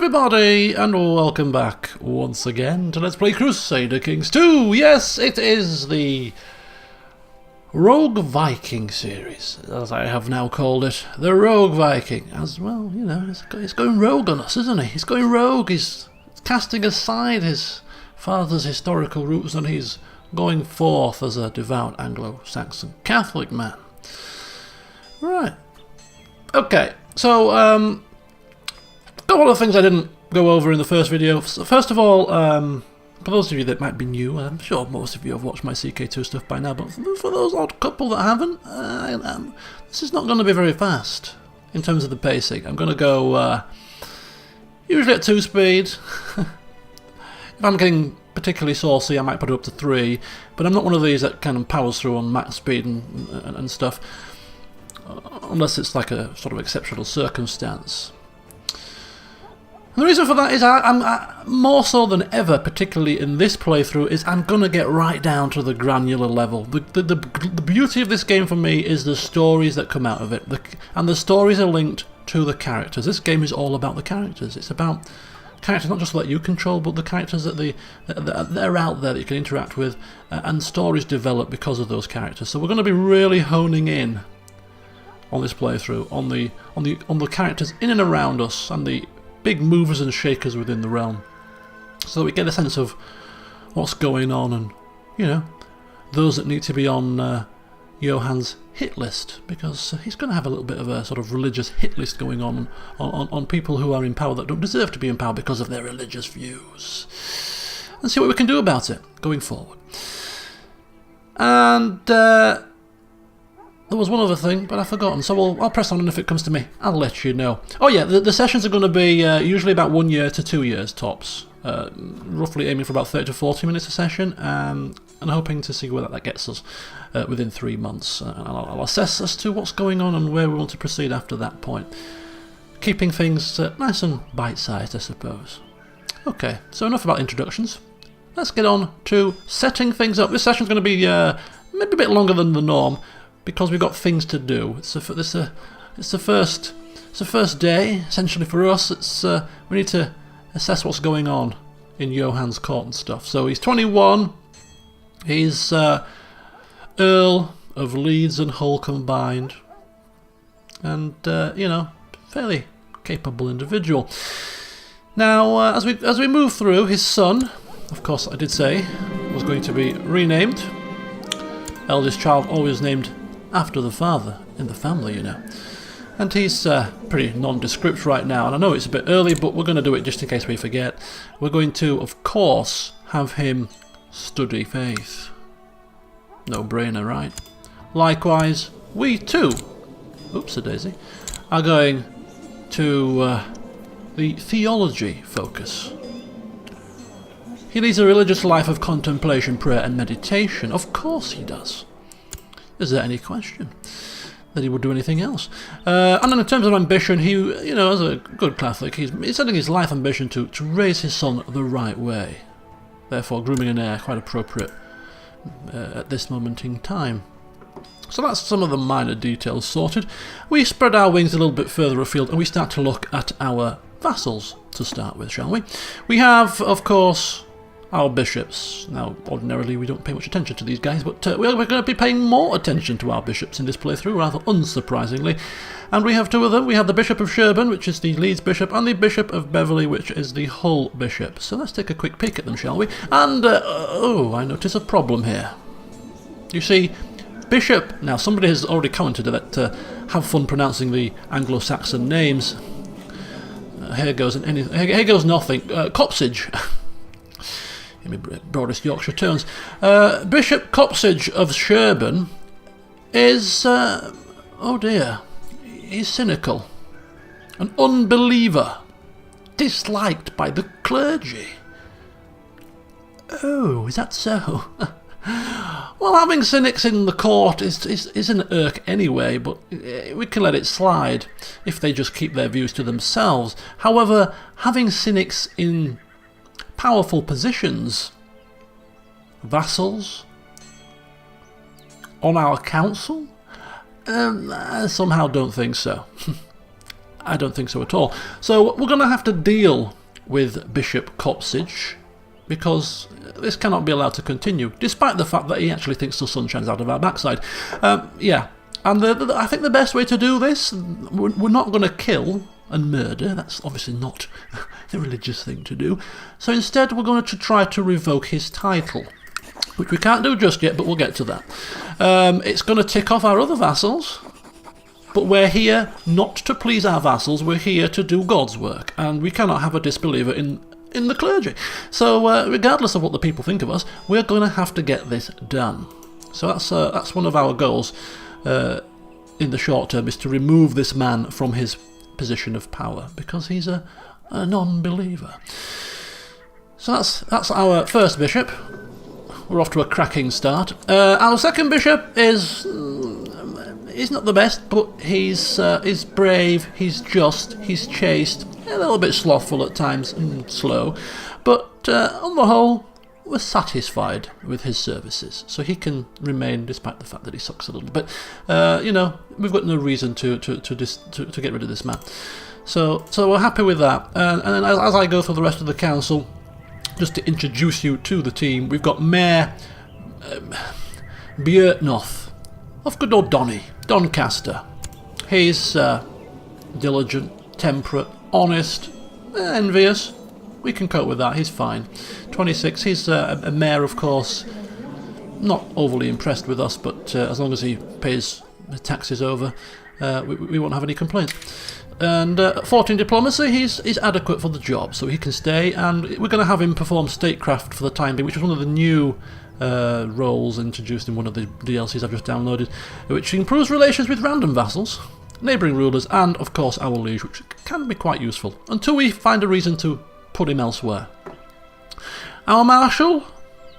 everybody, and welcome back once again to Let's Play Crusader Kings 2! Yes, it is the Rogue Viking series, as I have now called it. The Rogue Viking, as well, you know, he's going rogue on us, isn't he? He's going rogue, he's casting aside his father's historical roots and he's going forth as a devout Anglo-Saxon Catholic man. Right. Okay, so, a couple of things I didn't go over in the first video. So first of all, for those of you that might be new, I'm sure most of you have watched my CK2 stuff by now, but for those odd couple that haven't, this is not going to be very fast in terms of the pacing. I'm going to go usually at 2 speed. If I'm getting particularly saucy, I might put it up to 3, but I'm not one of these that kind of powers through on max speed and stuff, unless it's like a sort of exceptional circumstance. And the reason for that is I'm more so than ever, particularly in this playthrough, is I'm going to get right down to the granular level. The beauty of this game for me is the stories that come out of it, and the stories are linked to the characters. This game is all about the characters. It's about characters not just that you control, but the characters that are out there that you can interact with, and stories develop because of those characters. So we're going to be really honing in on this playthrough on the characters in and around us and the big movers and shakers within the realm, so that we get a sense of what's going on and, you know, those that need to be on Johann's hit list, because he's going to have a little bit of a sort of religious hit list going on people who are in power that don't deserve to be in power because of their religious views, and see what we can do about it going forward. And there was one other thing, but I've forgotten, so I'll press on, and if it comes to me, I'll let you know. Oh yeah, the sessions are going to be usually about 1 year to 2 years tops, roughly aiming for about 30 to 40 minutes a session, and hoping to see where that gets us within 3 months. I'll assess as to what's going on and where we want to proceed after that point, keeping things nice and bite-sized, I suppose. Okay, so enough about introductions. Let's get on to setting things up. This session's going to be maybe a bit longer than the norm, because we've got things to do. It's the first day essentially for us. We need to assess what's going on in Johann's court and stuff. So he's 21. He's Earl of Leeds and Hull combined, and you know, fairly capable individual. Now, as we move through, his son, of course, I did say, was going to be renamed. Eldest child always named after the father in the family, you know. And he's pretty nondescript right now, and I know it's a bit early, but we're going to do it just in case we forget. We're going to, of course, have him study faith. No brainer, right? Likewise, we too, oops-a-daisy, are going to the theology focus. He leads a religious life of contemplation, prayer and meditation. Of course he does. Is there any question that he would do anything else? And then in terms of ambition, he, you know, as a good Catholic, he's setting his life ambition to raise his son the right way. Therefore, grooming an heir, quite appropriate at this moment in time. So that's some of the minor details sorted. We spread our wings a little bit further afield, and we start to look at our vassals to start with, shall we? We have, of course, our bishops. Now, ordinarily we don't pay much attention to these guys, but we're going to be paying more attention to our bishops in this playthrough, rather unsurprisingly. And we have 2 of them. We have the Bishop of Sherborne, which is the Leeds Bishop, and the Bishop of Beverley, which is the Hull Bishop. So let's take a quick peek at them, shall we? And, oh, I notice a problem here. You see, Bishop, now somebody has already commented that have fun pronouncing the Anglo-Saxon names. Here goes nothing. Copsage. In my broadest Yorkshire tones. Bishop Copsage of Sherborne is, oh dear, he's cynical, an unbeliever, disliked by the clergy. Oh, is that so? Well, having cynics in the court is an irk anyway, but we can let it slide if they just keep their views to themselves. However, having cynics in powerful positions, vassals, on our council, I somehow don't think so. I don't think so at all. So we're going to have to deal with Bishop Kopsich, because this cannot be allowed to continue, despite the fact that he actually thinks the sun shines out of our backside. Yeah, and I think the best way to do this, we're not going to kill and murder. That's obviously not the religious thing to do. So instead we're going to try to revoke his title, which we can't do just yet, but we'll get to that. It's going to tick off our other vassals, but we're here not to please our vassals, we're here to do God's work, and we cannot have a disbeliever in the clergy. So regardless of what the people think of us, we're going to have to get this done. So that's one of our goals in the short term, is to remove this man from his position of power, because he's a non-believer. So that's our first bishop. We're off to a cracking start. Our second bishop is he's not the best, but he's brave, he's just, he's chaste, a little bit slothful at times and slow, but on the whole we're satisfied with his services, so he can remain despite the fact that he sucks a little bit. You know, we've got no reason to get rid of this man. So we're happy with that. And then as I go through the rest of the council, just to introduce you to the team, we've got Mayor Björtnoth of good old Doncaster. He's diligent, temperate, honest, envious. We can cope with that, he's fine. 26, he's a mayor, of course, not overly impressed with us, but as long as he pays the taxes over, we won't have any complaints. And 14 diplomacy, he's adequate for the job, so he can stay, and we're going to have him perform statecraft for the time being, which is one of the new roles introduced in one of the DLCs I've just downloaded, which improves relations with random vassals, neighbouring rulers, and of course our liege, which can be quite useful, until we find a reason to put him elsewhere. Our Marshal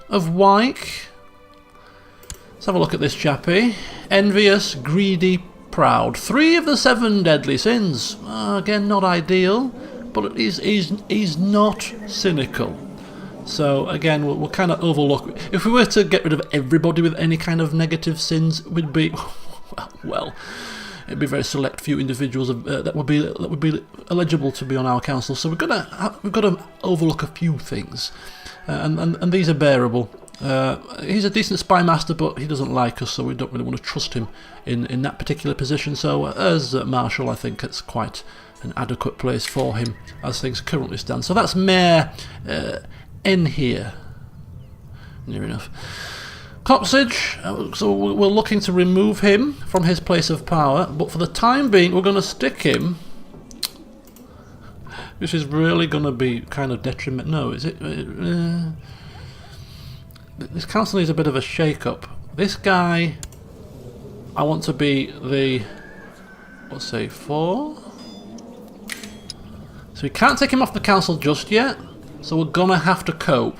of Wyke, let's have a look at this chappie. Envious, greedy, proud. 3 of the 7 deadly sins. Again, not ideal, but he's not cynical. So again, we'll kind of overlook. If we were to get rid of everybody with any kind of negative sins, we'd be well. It'd be a very select few individuals that would be eligible to be on our council. So we've got to overlook a few things, and these are bearable. He's a decent spy master, but he doesn't like us, so we don't really want to trust him in that particular position. So as Marshal, I think it's quite an adequate place for him as things currently stand. So that's Mayor N here, near enough. Kopsich, so we're looking to remove him from his place of power, but for the time being we're going to stick him. This is really going to be kind of detrimental. No, is it? This council needs a bit of a shake-up. This guy, I want to be the, let's say, 4. So we can't take him off the council just yet, so we're going to have to cope.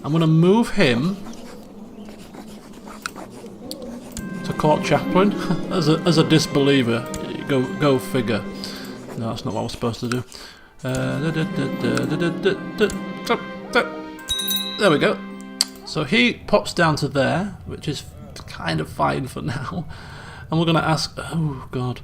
I'm going to move him to court chaplain as a disbeliever. Go figure. No, that's not what I was supposed to do. There we go. So he pops down to there, which is kind of fine for now. And we're going to ask, oh god,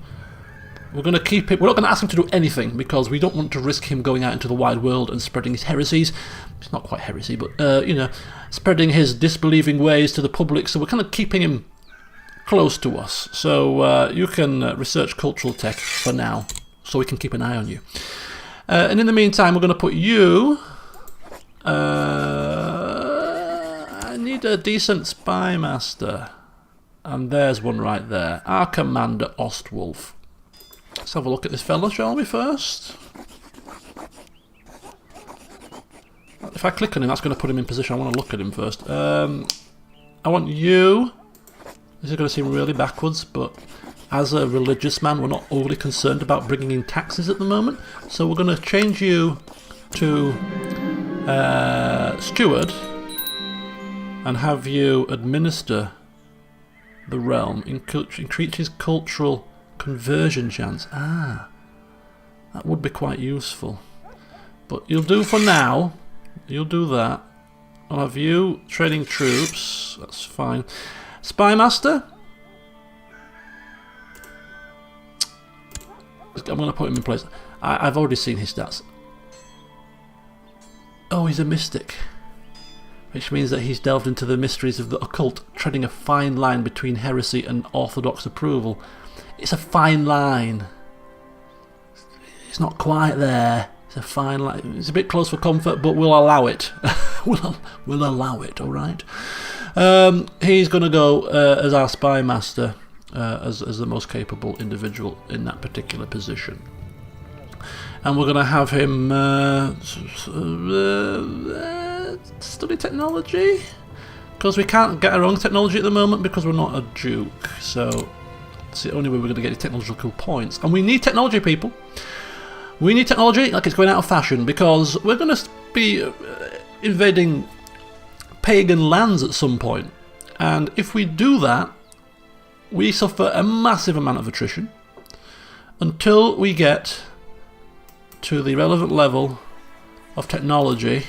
we're going to keep it. We're not going to ask him to do anything because we don't want to risk him going out into the wide world and spreading his heresies. It's not quite heresy, but you know, spreading his disbelieving ways to the public. So we're kind of keeping him close to us. So you can research cultural tech for now, so we can keep an eye on you. And in the meantime, we're going to put you. I need a decent spy master, and there's one right there. Our Commander Ostwolf. Let's have a look at this fella, shall we, first? If I click on him, that's going to put him in position. I want to look at him first. I want you. This is going to seem really backwards, but as a religious man, we're not overly concerned about bringing in taxes at the moment. So we're going to change you to steward and have you administer the realm, increases cultural conversion chance. Ah, that would be quite useful. But you'll do for now. You'll do that. I'll have you trading troops. That's fine. Spy master. I'm going to put him in place. I've already seen his stats. Oh, he's a mystic. Which means that he's delved into the mysteries of the occult, treading a fine line between heresy and orthodox approval. It's a fine line. It's not quite there. It's a fine line. It's a bit close for comfort, but we'll allow it. we'll allow it, alright? He's going to go as our spy master, as the most capable individual in that particular position. And we're going to have him study technology, because we can't get our own technology at the moment because we're not a duke, so it's the only way we're going to get technological points. And we need technology, people. We need technology like it's going out of fashion, because we're going to be invading pagan lands at some point, and if we do that, we suffer a massive amount of attrition until we get to the relevant level of technology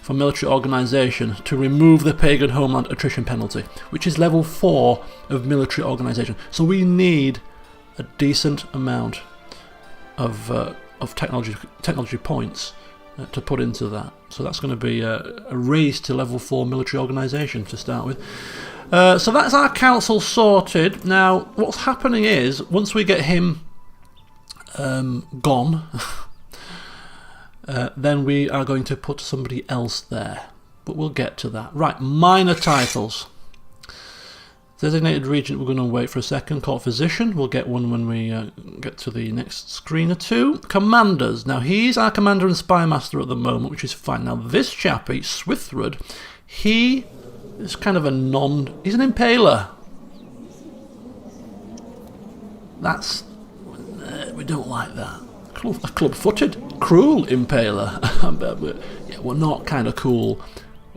for military organisation to remove the pagan homeland attrition penalty, which is level 4 of military organisation. So we need a decent amount of technology points to put into that. So that's going to be a raise to level 4 military organisation to start with. So that's our council sorted. Now what's happening is, once we get him gone, then we are going to put somebody else there, but we'll get to that. Right, minor titles. Designated regent, we're going to wait for a second. Court physician, we'll get one when we get to the next screen or two. Commanders, now he's our commander and spy master at the moment, which is fine. Now this chappie, Swithrud, he is kind of he's an impaler. That's, we don't like that. A club-footed, cruel impaler. Yeah, we're not kind of cool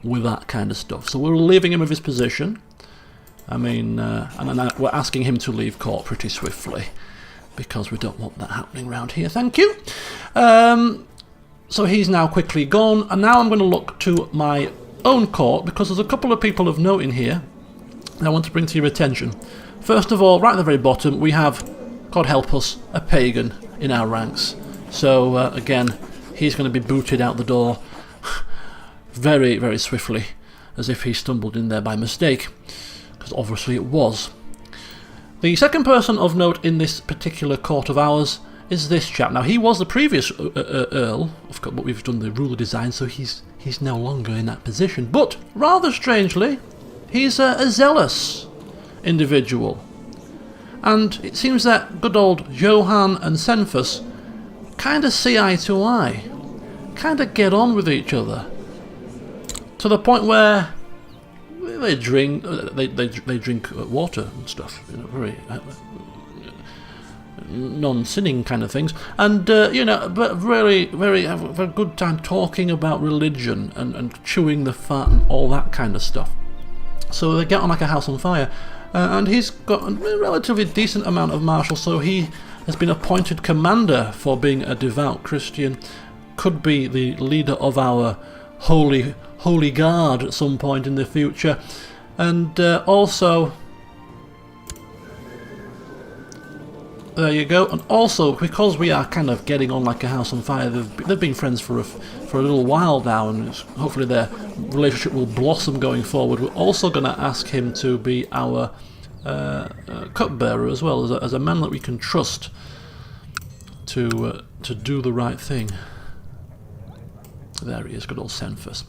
with that kind of stuff. So we're leaving him with his position. I mean, and we're asking him to leave court pretty swiftly, because we don't want that happening around here. Thank you. So he's now quickly gone, and now I'm going to look to my own court, because there's a couple of people of note in here that I want to bring to your attention. First of all, right at the very bottom, we have, God help us, a pagan in our ranks. So again, he's going to be booted out the door very, very swiftly, as if he stumbled in there by mistake, because obviously it was. The second person of note in this particular court of ours is this chap. Now he was the previous earl, but we've done the ruler design, so he's no longer in that position. But rather strangely, he's a zealous individual. And it seems that good old Johann and Senfus kind of see eye to eye, kind of get on with each other, to the point where they drink water and stuff, you know, very non-sinning kind of things, and you know, but really very have a good time talking about religion and chewing the fat and all that kind of stuff. So they get on like a house on fire. And he's got a relatively decent amount of martials, so he has been appointed commander for being a devout Christian. Could be the leader of our holy guard at some point in the future. And also, there you go. And also, because we are kind of getting on like a house on fire, they've been friends for a little while now, and hopefully their relationship will blossom going forward. We're also going to ask him to be our cupbearer as well, as a man that we can trust to do the right thing. There he is, good old Senfus.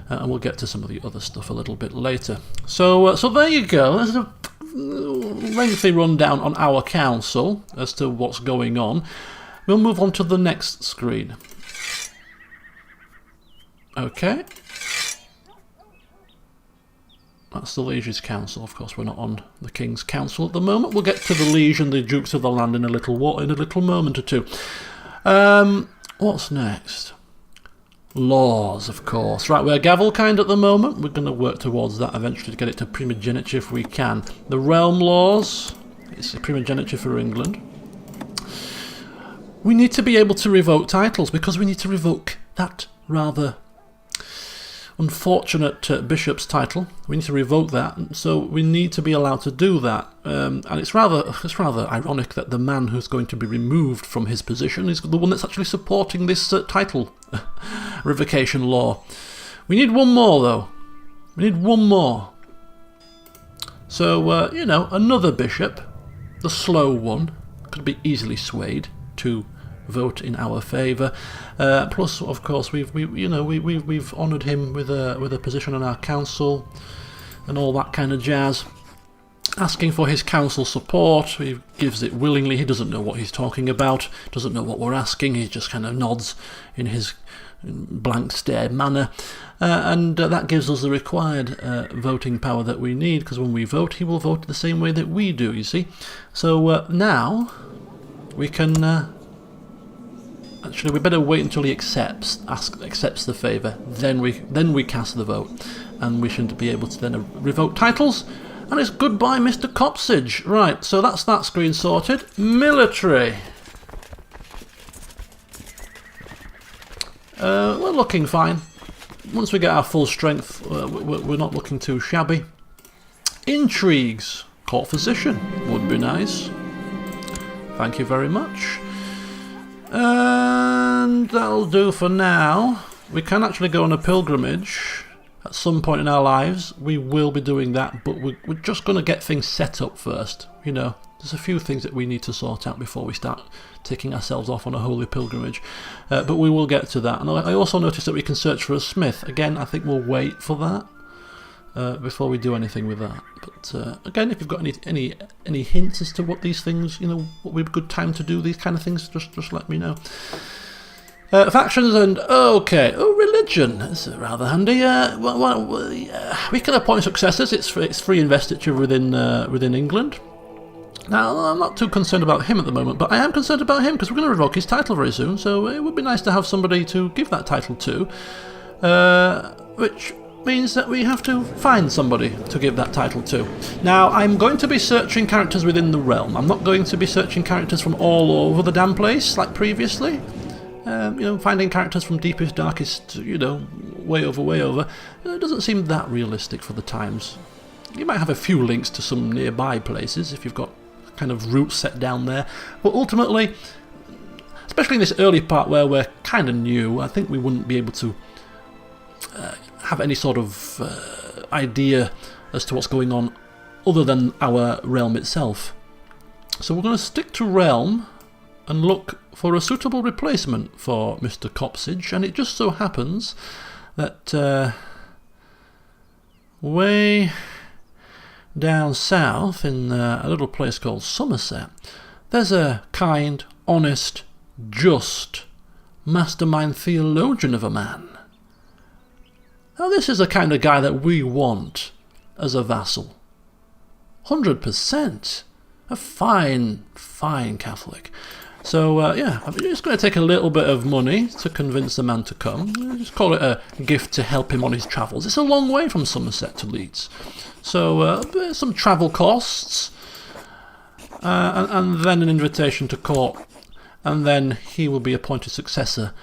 And we'll get to some of the other stuff a little bit later. So there you go. There's a lengthy rundown on our council as to what's going on. We'll move on to the next screen. Okay. That's the Liege's council. Of course, we're not on the King's council at the moment. We'll get to the Liege and the Dukes of the land in a little moment or two. What's next? Laws, of course. Right, we're Gavelkind at the moment. We're going to work towards that eventually to get it to primogeniture if we can. The realm laws. It's primogeniture for England. We need to be able to revoke titles, because we need to revoke that rather unfortunate bishop's title. We need to revoke that, so we need to be allowed to do that. And it's rather ironic that the man who's going to be removed from his position is the one that's actually supporting this title revocation law. We need one more, though. We need one more. So, you know, another bishop, the slow one, could be easily swayed to vote in our favour. Plus, of course, we've honoured him with a position on our council and all that kind of jazz. Asking for his council support, he gives it willingly. He doesn't know what he's talking about, doesn't know what we're asking. He just kind of nods in his blank stare manner, and that gives us the required voting power that we need, because when we vote, he will vote the same way that we do, you see. So now we can actually, we better wait until he accepts the favour, then we cast the vote, and we should be able to then revoke titles. And it's goodbye, Mr. Copsage. Right, so that's that screen sorted. Military. We're looking fine. Once we get our full strength, we're not looking too shabby. Intrigues. Court physician would be nice. Thank you very much. And that'll do for now. We can actually go on a pilgrimage at some point in our lives. We will be doing that, but we're just going to get things set up first. You know, there's a few things that we need to sort out before we start taking ourselves off on a holy pilgrimage. But we will get to that. And I also noticed that we can search for a smith. Again, I think we'll wait for that before we do anything with that. But again, if you've got any hints as to what these things, you know, what would be a good time to do these kind of things, just let me know. Factions and religion. That's rather handy. We can appoint successors. It's free investiture within England. Now, I'm not too concerned about him at the moment, but I am concerned about him because we're going to revoke his title very soon. So it would be nice to have somebody to give that title to, which means that we have to find somebody to give that title to. Now, I'm going to be searching characters within the realm. I'm not going to be searching characters from all over the damn place like previously. You know, finding characters from deepest, darkest, you know, way over, it doesn't seem that realistic for the times. You might have a few links to some nearby places if you've got kind of routes set down there, but ultimately, especially in this early part where we're kind of new, I think we wouldn't be able to have any sort of idea as to what's going on other than our realm itself. So we're going to stick to realm and look for a suitable replacement for Mr. Copsage, and it just so happens that way down south in a little place called Somerset, there's a kind, honest, just, mastermind theologian of a man. Now this is the kind of guy that we want as a vassal. 100%. A fine Catholic. So, yeah, I'm just going to take a little bit of money to convince the man to come. Just call it a gift to help him on his travels. It's a long way from Somerset to Leeds. So, some travel costs, and then an invitation to court. And then he will be appointed successor,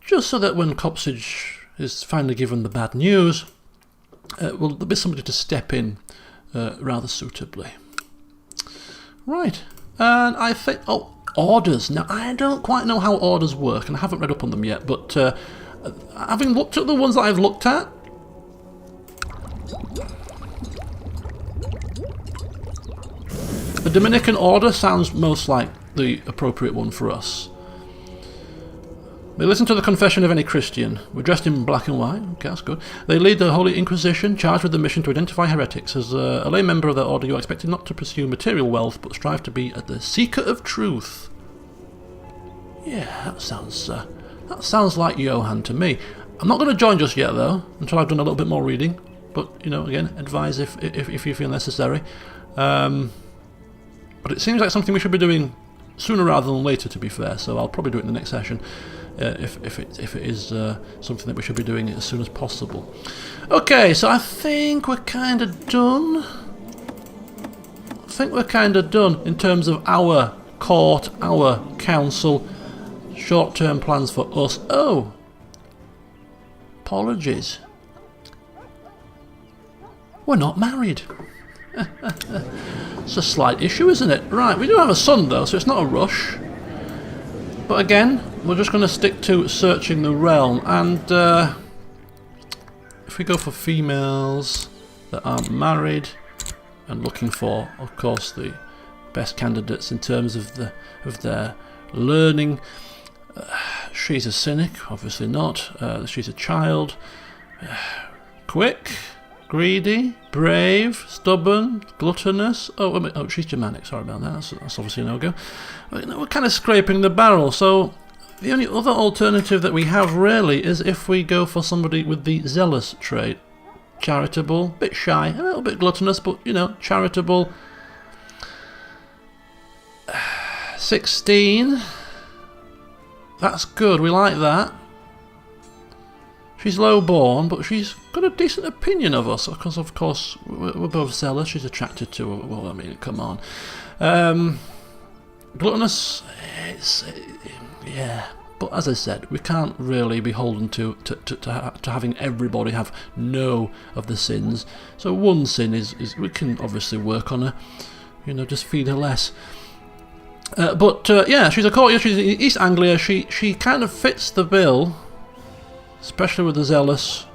just so that when Copsage is finally given the bad news, there'll be somebody to step in rather suitably. Right, and I think... orders. Now, I don't quite know how orders work, and I haven't read up on them yet, but having looked at the ones that I've looked at, the Dominican order sounds most like the appropriate one for us. They listen to the confession of any Christian. We're dressed in black and white. Okay, that's good. They lead the Holy Inquisition, charged with the mission to identify heretics. As a lay member of their order, you are expected not to pursue material wealth, but strive to be the seeker of truth. Yeah, that sounds like Johann to me. I'm not going to join just yet, though, until I've done a little bit more reading. But, you know, again, advise if you feel necessary. But it seems like something we should be doing sooner rather than later, to be fair. So I'll probably do it in the next session. If it is something that we should be doing as soon as possible. Okay, so I think we're kind of done. In terms of our court, our council, short-term plans for us. Oh, apologies. We're not married. It's a slight issue, isn't it? Right, we do have a son though, so it's not a rush. But again, we're just going to stick to searching the realm, and if we go for females that aren't married, and looking for, of course, the best candidates in terms of their learning, she's a cynic, obviously not. She's a child, quick, greedy, brave, stubborn, gluttonous. Oh, she's Germanic. Sorry about that. That's obviously a no-go. We're kind of scraping the barrel. So the only other alternative that we have really is if we go for somebody with the zealous trait. Charitable, bit shy, a little bit gluttonous, but you know, charitable. 16. That's good. We like that. She's low born, but she's got a decent opinion of us, because of course we're both zealous. She's attracted to her. Well, I mean, come on. Gluttonous, yeah. But as I said, we can't really be beholden to having everybody have no of the sins. So one sin is we can obviously work on her. You know, just feed her less. Yeah, she's a courtier. She's in East Anglia. She kind of fits the bill. Especially with the zealous.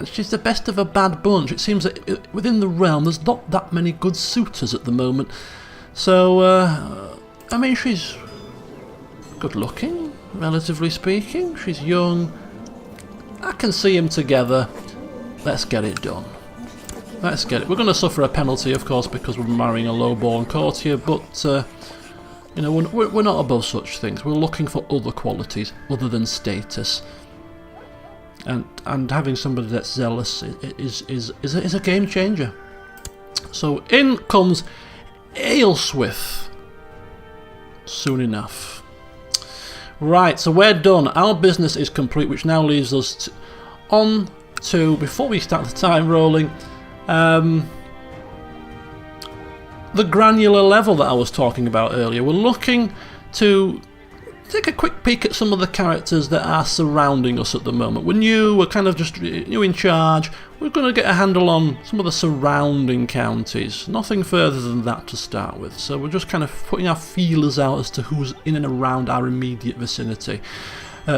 She's the best of a bad bunch. It seems that within the realm there's not that many good suitors at the moment. So, I mean, she's good looking, relatively speaking. She's young. I can see them together. Let's get it done. Let's get it. We're going to suffer a penalty, of course, because we're marrying a low-born courtier, but you know, we're not above such things. We're looking for other qualities other than status. And having somebody that's zealous is a game changer. So in comes Ayleswith soon enough. Right, so we're done. Our business is complete, which now leaves us on to, before we start the time rolling, the granular level that I was talking about earlier. We're looking to take a quick peek at some of the characters that are surrounding us at the moment. We're new, we're kind of just new in charge. We're going to get a handle on some of the surrounding counties. Nothing further than that to start with. So we're just kind of putting our feelers out as to who's in and around our immediate vicinity.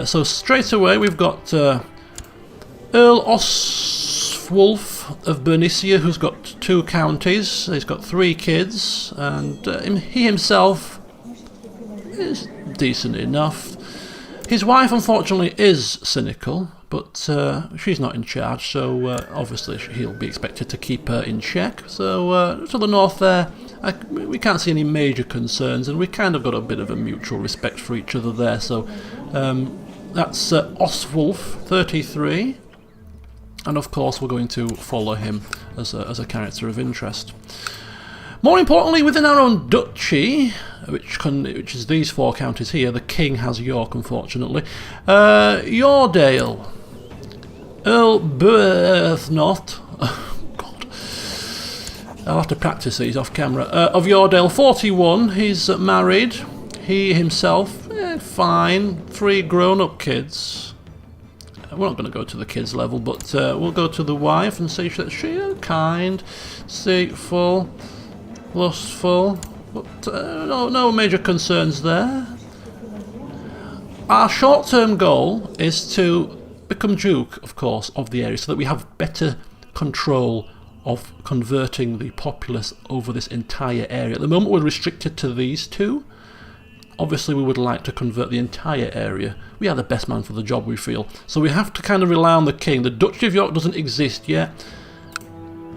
So straight away we've got Earl Oswulf of Bernicia, who's got 2 counties. He's got 3 kids, and he himself is decent enough. His wife, unfortunately, is cynical, but she's not in charge, so obviously he'll be expected to keep her in check. So to the north there, we can't see any major concerns, and we kind of got a bit of a mutual respect for each other there. So that's Oswulf, 33, and of course we're going to follow him as a character of interest. More importantly, within our own duchy, which is these 4 counties here, the king has York, unfortunately. Yoredale, Earl Berthnoth, oh God, I'll have to practice these off camera. Of Yoredale, 41. He's married. He himself, fine. 3 grown-up kids. We're not going to go to the kids level, but we'll go to the wife and see that she is kind, deceitful, lustful, but no major concerns there. Our short-term goal is to become Duke, of course, of the area, so that we have better control of converting the populace over this entire area. At the moment we're restricted to these 2. Obviously we would like to convert the entire area. We are the best man for the job, we feel. So we have to kind of rely on the king. The Duchy of York doesn't exist yet,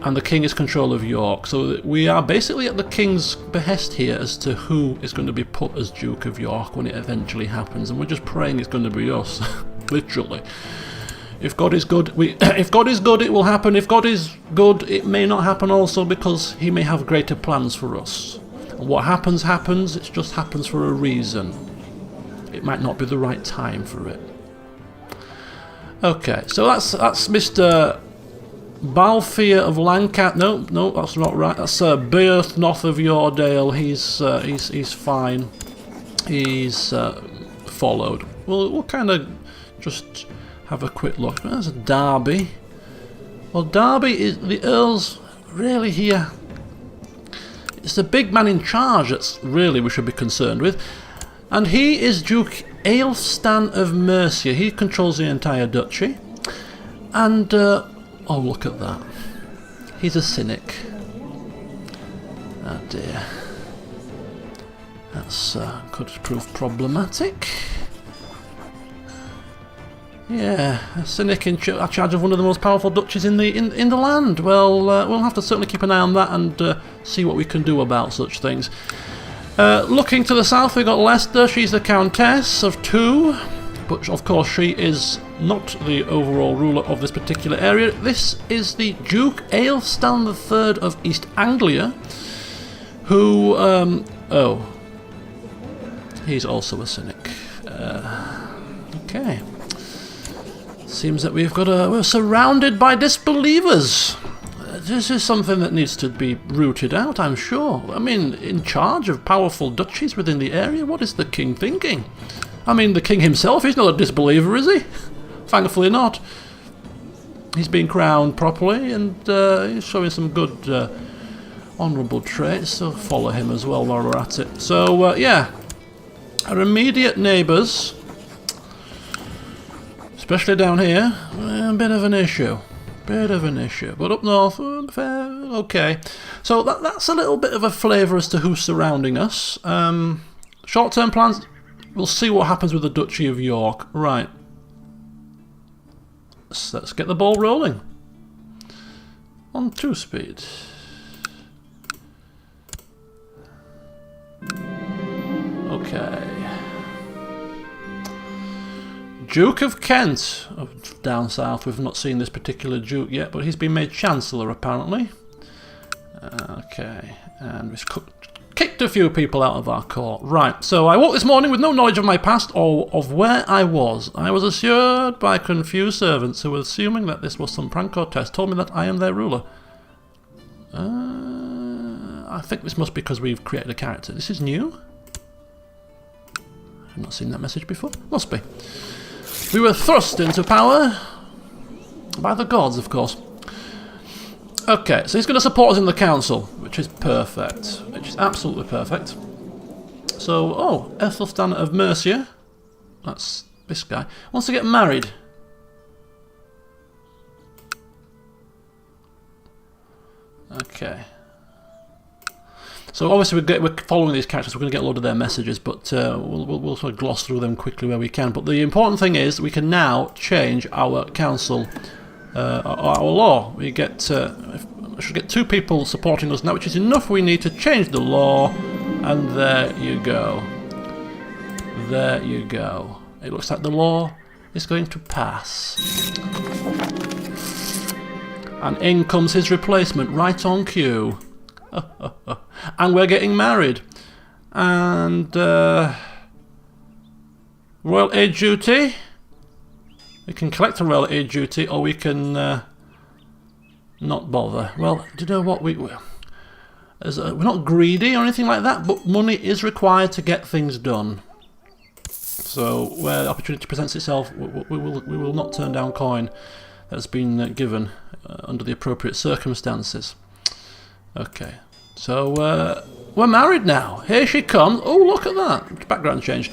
and the king is control of York. So we are basically at the king's behest here as to who is going to be put as Duke of York when it eventually happens. And we're just praying it's going to be us, literally. If God is good, if God is good, it will happen. If God is good, it may not happen also, because he may have greater plans for us. And what happens, happens. It just happens for a reason. It might not be the right time for it. Okay, so that's Mr. Balfour of Lancaster. No, that's not right. That's Berthnoth of Yoredale. He's fine. He's followed. We'll kind of just have a quick look. There's a Derby. Well, Derby is the Earl's really here. It's the big man in charge that's really we should be concerned with. And he is Duke Aelstan of Mercia. He controls the entire duchy. And, oh, look at that. He's a cynic. Oh dear. That's could prove problematic. Yeah, a cynic in charge of one of the most powerful duchies in the land. Well, we'll have to certainly keep an eye on that and see what we can do about such things. Looking to the south, we've got Leicester. She's the Countess of 2, but of course she is not the overall ruler of this particular area. This is the Duke Aelstan III of East Anglia, who, oh, he's also a cynic. Okay. Seems that we're surrounded by disbelievers. This is something that needs to be rooted out, I'm sure. I mean, in charge of powerful duchies within the area, what is the king thinking? I mean, the king himself, he's not a disbeliever, is he? Thankfully not. He's been crowned properly, and he's showing some good honourable traits, so follow him as well while we're at it. So, yeah, our immediate neighbours, especially down here, a bit of an issue. But up north, okay. So that's a little bit of a flavour as to who's surrounding us. Short-term plans, we'll see what happens with the Duchy of York. Right. So let's get the ball rolling. On 2-speed. Okay. Duke of Kent. Down south, we've not seen this particular Duke yet, but he's been made Chancellor apparently. Okay, and we've kicked a few people out of our court. Right, so I woke this morning with no knowledge of my past or of where I was. I was assured by confused servants who were assuming that this was some prank or test, told me that I am their ruler. I think this must be because we've created a character. This is new? I've not seen that message before. Must be. We were thrust into power by the gods, of course. Okay, so he's going to support us in the council, which is perfect. Which is absolutely perfect. So, oh, Aethelstan of Mercia. That's this guy. Wants to get married. Okay. So obviously we're following these characters, we're going to get a load of their messages, but we'll sort of gloss through them quickly where we can. But the important thing is we can now change our council, our law. We should get 2 people supporting us now, which is enough. We need to change the law, and there you go. There you go. It looks like the law is going to pass. And in comes his replacement, right on cue. And we're getting married. And royal aid duty. We can collect a royal aid duty, or we can not bother. Well, do you know what? We're not greedy or anything like that, but money is required to get things done. So where opportunity presents itself, we will not turn down coin that's been given under the appropriate circumstances. Okay, so we're married now. Here she comes. Oh, look at that. Background changed.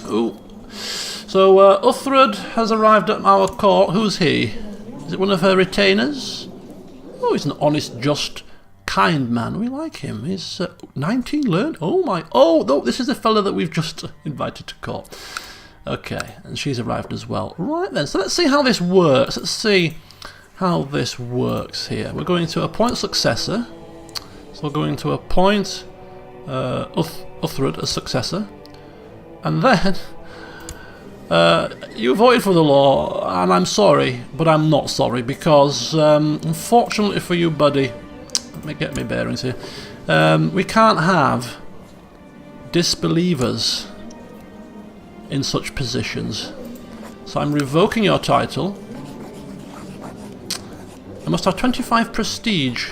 Oh. So Uhtred has arrived at our court. Who's he? Is it one of her retainers? Oh, he's an honest, just, kind man. We like him. He's 19 learned. Oh my. Oh, no, this is the fella that we've just invited to court. Okay, and she's arrived as well. Right then, so let's see how this works. Let's see how this works here. We're going to appoint successor. So we're going to appoint Uhtred as successor. And then you voted for the law, and I'm sorry, but I'm not sorry, because unfortunately for you, buddy, let me get my bearings here, we can't have disbelievers in such positions. So I'm revoking your title. I must have 25 prestige.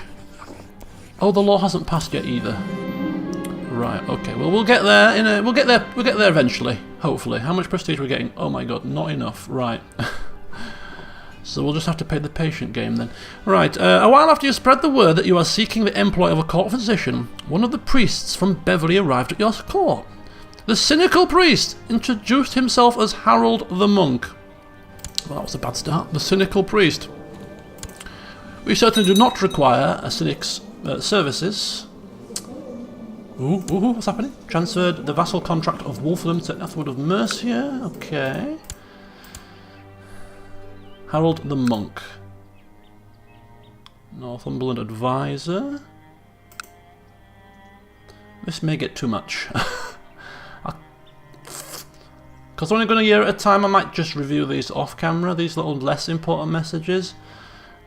Oh, the law hasn't passed yet either. Right. Okay. Well, we'll get there. We'll get there. We'll get there eventually. Hopefully. How much prestige are we getting? Oh my God, not enough. Right. So we'll just have to play the patient game then. Right, a while after you spread the word that you are seeking the employ of a court physician, one of the priests from Beverley arrived at your court. The cynical priest introduced himself as Harold the Monk. Well, that was a bad start. The cynical priest. We certainly do not require a cynic's services. Ooh, what's happening? Transferred the vassal contract of Wolfram to Ethelwood of Mercia. Okay. Harold the Monk. Northumberland advisor. This may get too much. Because we're only going a year at a time, I might just review these off camera, these little less important messages.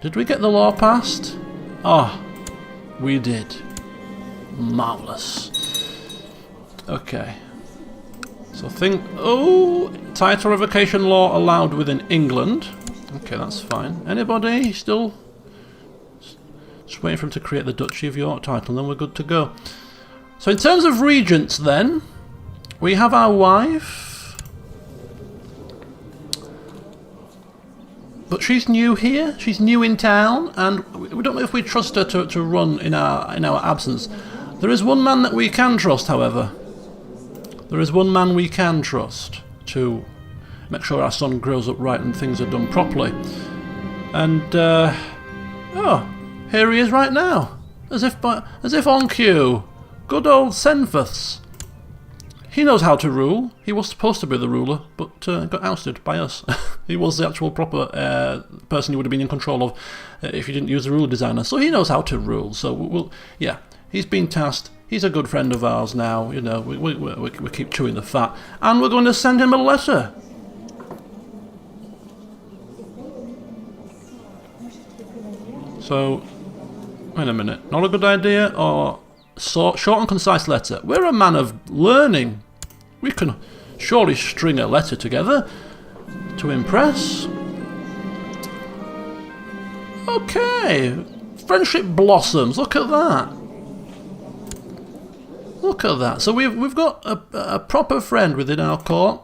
Did we get the law passed? Oh, we did. Marvellous. Okay. So title revocation law allowed within England. Okay, that's fine. Anybody still? Just waiting for him to create the Duchy of York title, and then we're good to go. So in terms of regents then, we have our wife. But she's new here, she's new in town, and we don't know if we trust her to run in our absence. There is one man that we can trust, however. There is one man we can trust to make sure our son grows up right and things are done properly. And, oh, here he is right now. As if on cue. Good old Senfeths. He knows how to rule. He was supposed to be the ruler, but got ousted by us. He was the actual proper person you would have been in control of if you didn't use the ruler designer. So he knows how to rule. So yeah, he's been tasked. He's a good friend of ours now. You know, we keep chewing the fat, and we're going to send him a letter. So, wait a minute. Not a good idea, or short and concise letter. We're a man of learning. We can surely string a letter together to impress. Okay, friendship blossoms. Look at that. Look at that. So we've got a proper friend within our court.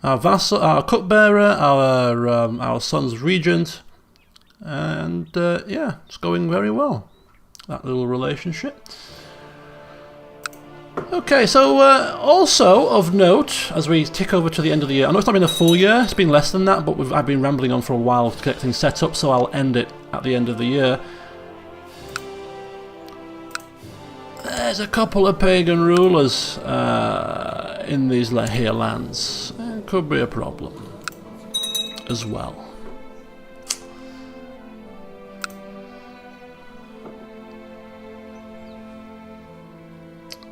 Our vassal, our cupbearer, our son's regent, and yeah, it's going very well. That little relationship. Okay, so also of note, as we tick over to the end of the year, I know it's not been a full year, it's been less than that, but I've been rambling on for a while to get things set up, so I'll end it at the end of the year. There's a couple of pagan rulers in these here lands. It could be a problem as well.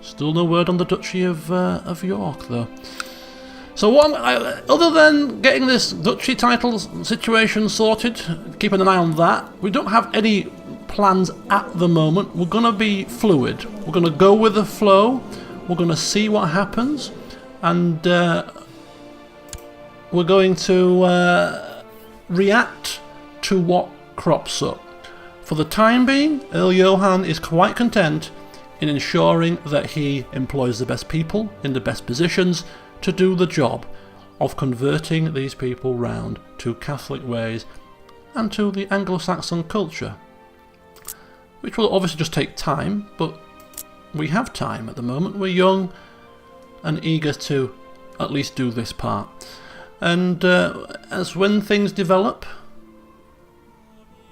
Still no word on the Duchy of York, though. So other than getting this Duchy title situation sorted, keeping an eye on that, we don't have any plans at the moment. We're going to be fluid. We're going to go with the flow. We're going to see what happens. And we're going to react to what crops up. For the time being, Earl Johann is quite content in ensuring that he employs the best people in the best positions to do the job of converting these people round to Catholic ways and to the Anglo-Saxon culture, which will obviously just take time, but we have time at the moment. We're young and eager to at least do this part, and as when things develop,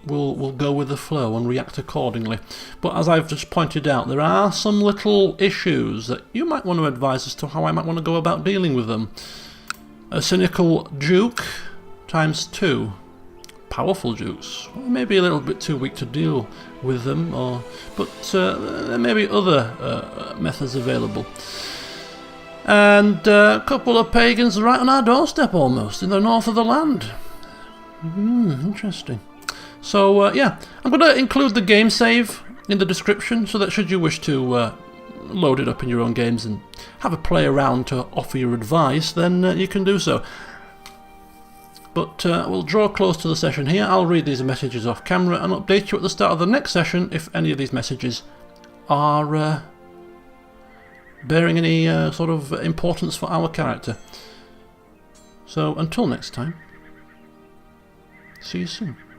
we'll go with the flow and react accordingly. But as I've just pointed out, there are some little issues that you might want to advise as to how I might want to go about dealing with them. A cynical duke times 2. Powerful dukes. Maybe a little bit too weak to deal with them, but there may be other methods available. And a couple of pagans right on our doorstep almost, in the north of the land. Interesting. So yeah, I'm going to include the game save in the description so that should you wish to load it up in your own games and have a play around to offer your advice, then you can do so. But we'll draw close to the session here. I'll read these messages off camera and update you at the start of the next session if any of these messages are bearing any sort of importance for our character. So until next time. See you soon.